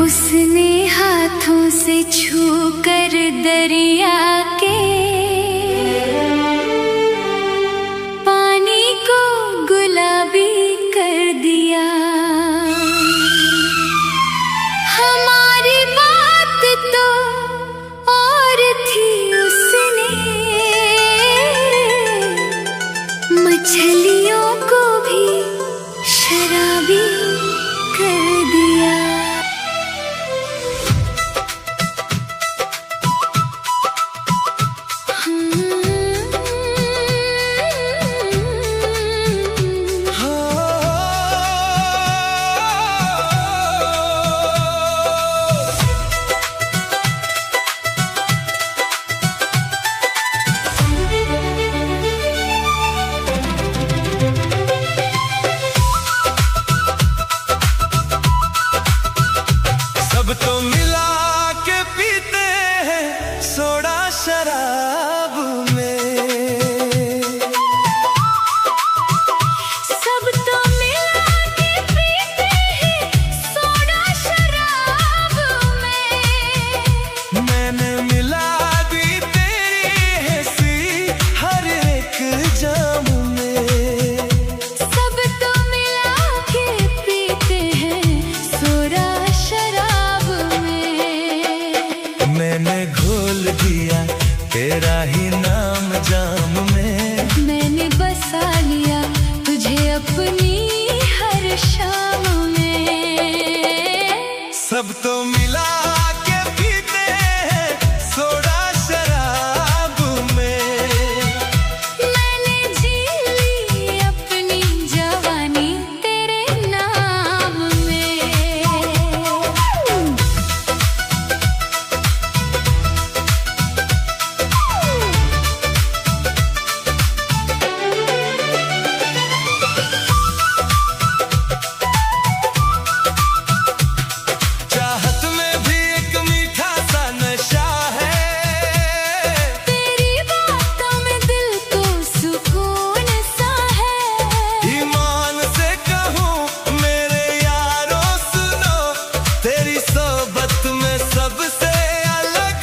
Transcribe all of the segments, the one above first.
उसने हाथों से छू कर दरिया के पानी को गुलाबी कर दिया। हमारी बात तो और थी, उसने मछलियों को भी शराबी कर दिया। सब तो मिला के पीते हैं सोडा शराब में। सब तो मिला के पीते हैं सोडा शराब में। मैंने मिला दी तेरी हंसी हर एक जाम में। सब तो मिला के पीते हैं सोडा शराब में। मैंने घोल दिया तेरा ही नाम जाम में। मैंने बसा लिया तुझे अपनी हर शाम में। सब तो मिला के पीते हैं सोडा शराब में। मैंने जी ली अपनी जवानी तेरे नाम में। चाहत में भी एक मीठा सा नशा है। तेरी बातों में दिल को सुकून सा है। ईमान से कहूँ मेरे यारों सुनो, तेरी सोबत में सबसे अलग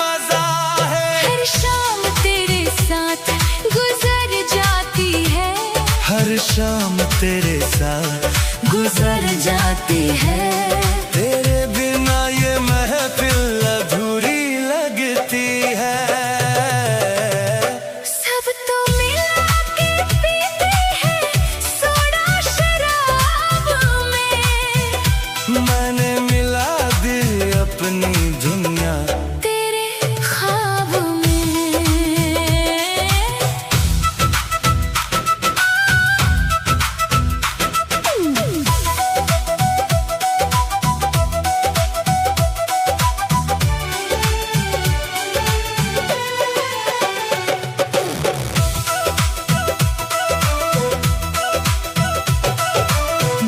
मजा है। हर शाम तेरे साथ गुजर जाती है। हर शाम तेरे साथ गुजर जाती है। तेरे बिना ये महफिल अधूरी लगती है। सब तो मिला के पीते हैं सोडा शराब में। मैंने मिला दी अपनी दुनिया तेरे ख्वाब में।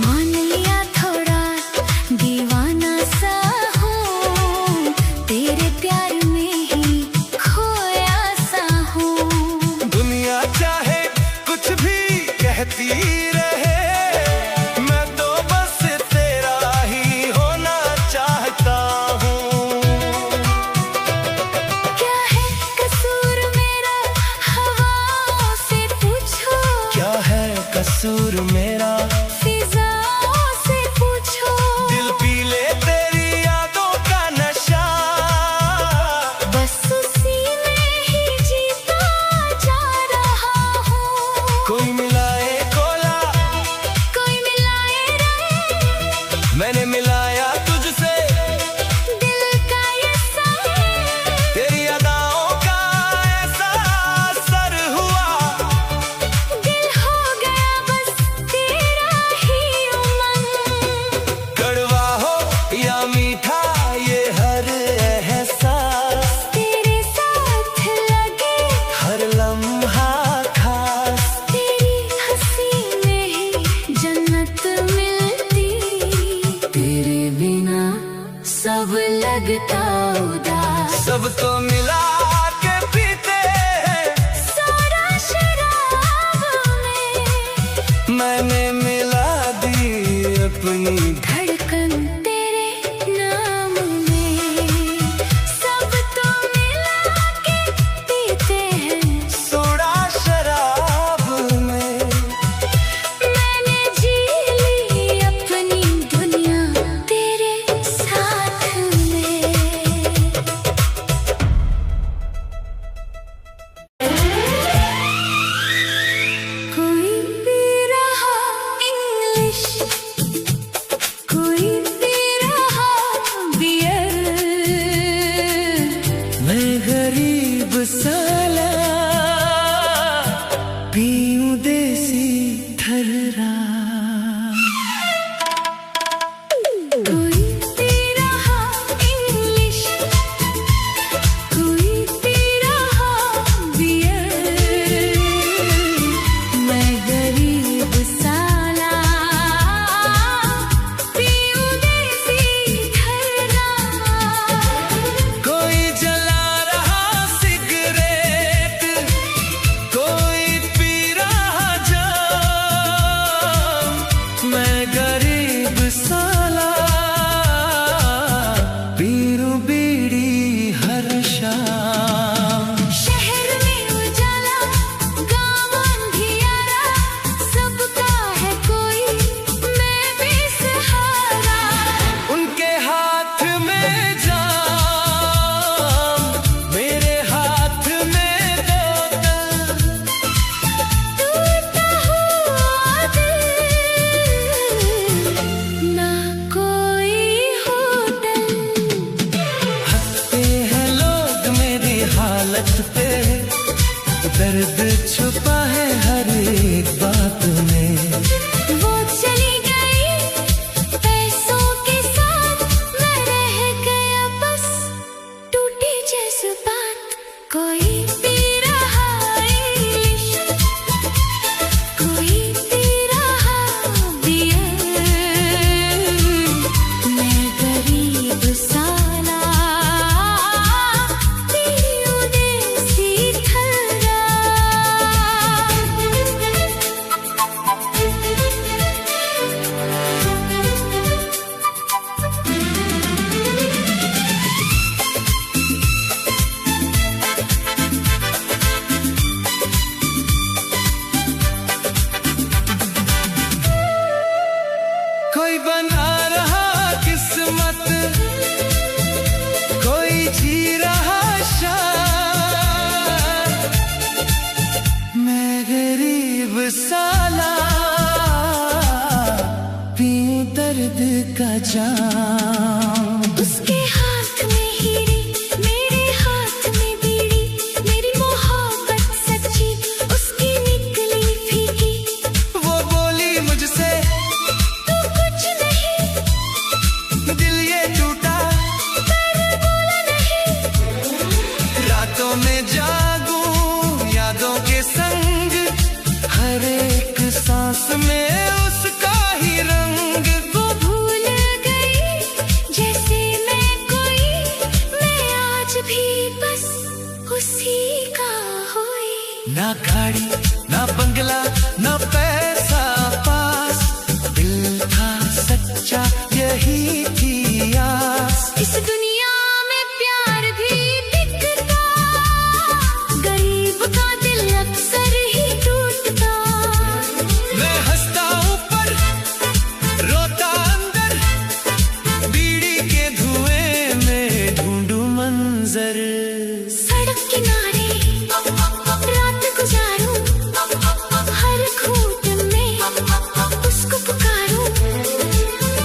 मान लिया थोड़ा दीवाना सा हूँ, तेरे प्यार में ही खोया सा हूँ। दुनिया चाहे कुछ भी कहती रहे, मैं तो बस तेरा ही होना चाहता हूँ। क्या है कसूर मेरा हवाओं से पूछो। क्या है कसूर मेरा फिजाओं से पूछो। दिल पी ले तेरी यादों का नशा। बस उसी में ही जीता जा रहा हूँ। कोई मिलाए कोला कोई मिलाए रहे, मैंने मिलाया तुझसे। दिल का ये साए तेरी अदाओं का ऐसा असर हुआ। दिल हो गया बस तेरा ही उमंग। कड़वा हो या मीठा ये हर एहसास, तेरे साथ लगे हर लम्हा खास। तेरी हंसी में ही जन्नत मिलती। तेरे बिना सब लगता उदास। सब तो मिला के पीते हैं सोडा शराब में। मैंने मिला दी अपनी धड़कन तेरे नाम बात पे, दर्द छुपा है हर एक बात में। वो चली गई पैसों के साथ, मैं रह गया बस टूटी जज्बात। कोई पी रहा इश्क, कोई पी रहा बियर, मैं गरीब साला पीऊं देसी ठर्रा। कोई बना रहा किस्मत, कोई जी रहा शान, मैं गरीब साला पीऊं दर्द का जाम। उसके हाथ में हीरे, मेरे हाथ में बीड़ी, मेरी मोहब्बत सच्ची, उसकी निकली फीकी। वो बोली मुझसे तू कुछ नहीं, दिल ये टूटा, पर बोला नहीं। रातों में जागूं यादों के संग, हर एक सांस में उसका ही रंग। वो भूल गई जैसे मैं कोई, मैं आज भी बस उसी का हुई। ना गाड़ी ना बंगला ना पैसा पास, दिल था सच्चा यही थी आस। इस दुनिया में प्यार भी बिकता, गरीब का दिल अक्सर ही टूटता। मैं हंसता ऊपर रोता अंदर, बीड़ी के धुएं में ढूंढूं मंजर। सड़क किनारे रात गुजारूं, हर घूंट में उसको पुकारूं।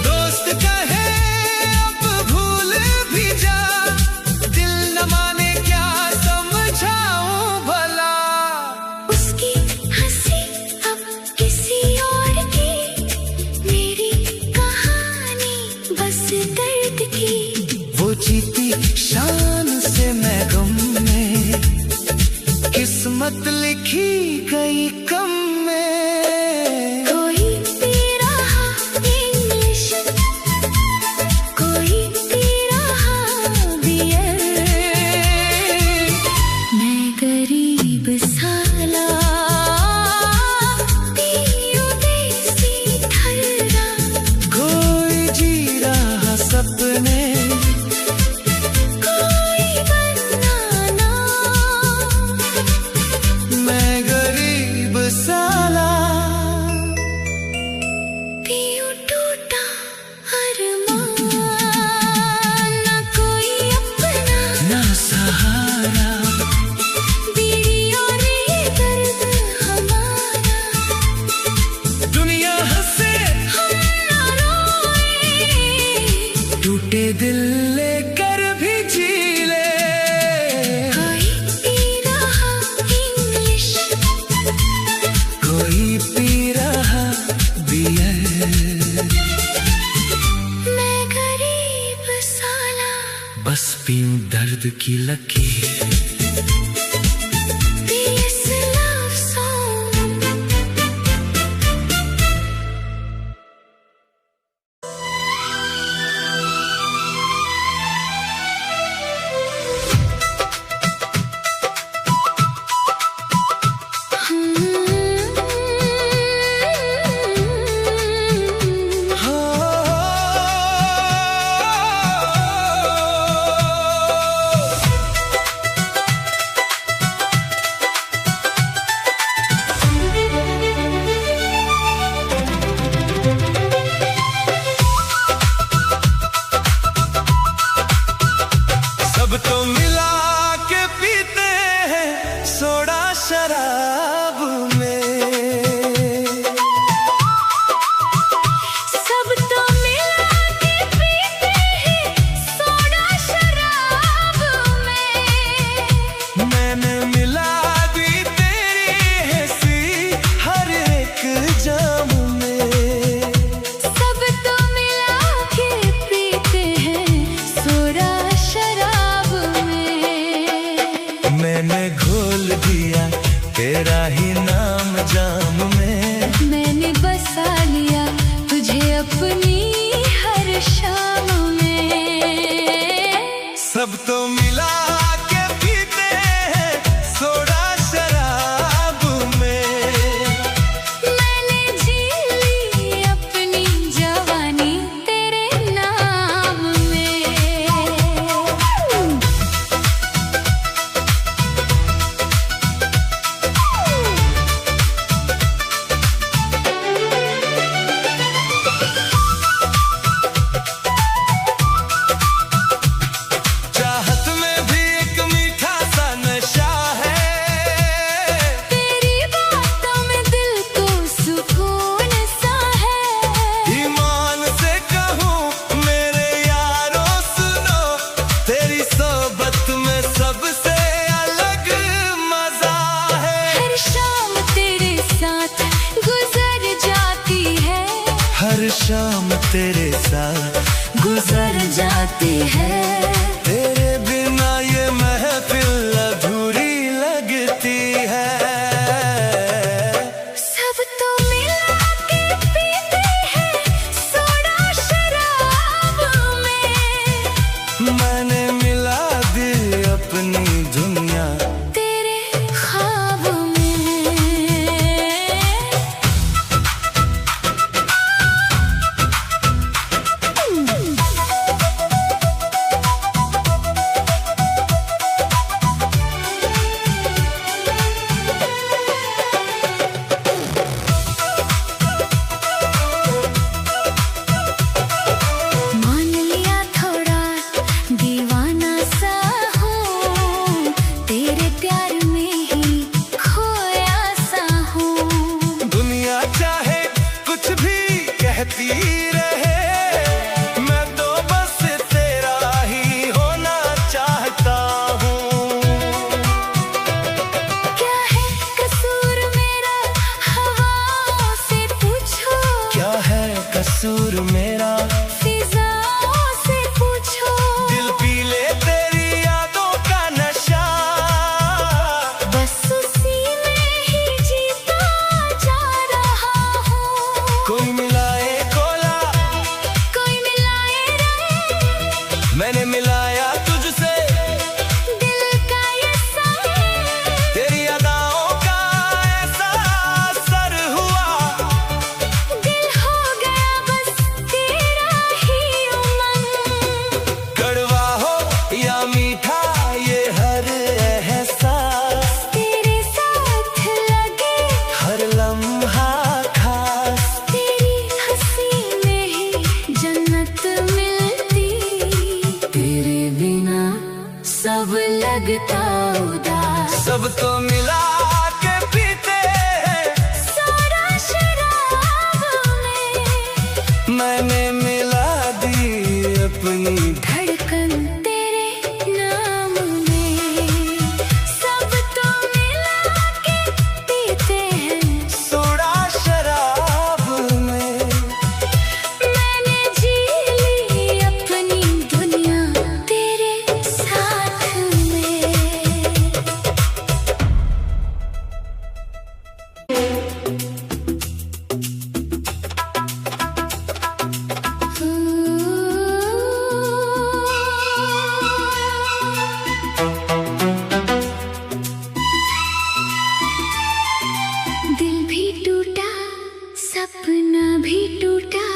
दोस्त कहे अब भूल भी जा, दिल न माने क्या समझाऊं भला। उसकी हंसी अब किसी और की, मेरी कहानी बस दर्द की। वो जीती शान से मैं गम में, किस्मत लिखी गई कम में। कोई पी रहा इंग्लिश, कोई पी रहा बियर, मैं गरीब साला पीऊं देसी ठर्रा। कोई जी रहा सपने, कोई बनाना, मैं गरीब साला पीऊं टूटा अरमान। ना कोई अपना, ना सहारा, बीड़ी और ये दर्द हमारा। दुनिया हंसे हम ना रोए, टूटे दिल लेकर भी जी ले। कोई पी रहा इंग्लिश, कोई पी रहा बियर, मैं गरीब साला बस पीऊं दर्द की लकीर। This love song। हो तेरा ही नाम जाम में। मैंने बसा लिया तुझे अपनी हर शाम में। सब तो मिला के पीते हैं सोडा शराब में। मैंने जी ली अपनी जवानी तेरे नाम में। चाहत में भी एक मीठा सा नशा है। तेरी बातों में दिल को सुकून सा है। ईमान से कहूँ मेरे यारों सुनो, तेरी सोबत में सबसे अलग मजा है। हर शाम तेरे साथ गुजर जाती है। हर शाम तेरे साथ गुजर जाती है। तेरे बिना ये महफिल अधूरी लगती है। सब तो मिला के पीते हैं सोडा शराब में। मैंने मिला दी अपनी दुनिया तेरे ख्वाब में। मान लिया थोड़ा दीवाना सा हूँ, तेरे प्यार में ही खोया सा हूँ। दुनिया चाहे कुछ भी कहती रहे, मैं तो बस तेरा ही होना चाहता हूँ। क्या है कसूर मेरा हवाओं से पूछो। क्या है कसूर मेरा फिजाओं से पूछो। दिल पी ले तेरी यादों का नशा। बस उसी में ही जीता जा रहा हूँ। कोई मिलाए कोला कोई मिलाए रहे मैंने मिलाया तुझसे, दिल का ये साए। तेरी अदाओं का ऐसा असर हुआ। दिल हो गया बस तेरा ही उमंग। कड़वा हो या मीठा ये हर एहसास, तेरे साथ लगे हर लम्हा खास। तेरी हंसी में ही जन्नत मिलती। तेरे बिना सब लगता उदास। सब तो मिला के पीते हैं सोडा शराब में। मैंने मिला दी अपनी धड़कन तेरे नाम में। सब तो मिला के पीते हैं सोडा शराब में। मैंने जी ली अपनी दुनिया तेरे साथ में। दिल भी टूटा सपना भी टूटा।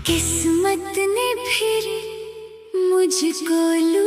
किस्मत ने फिर मुझको लूटा।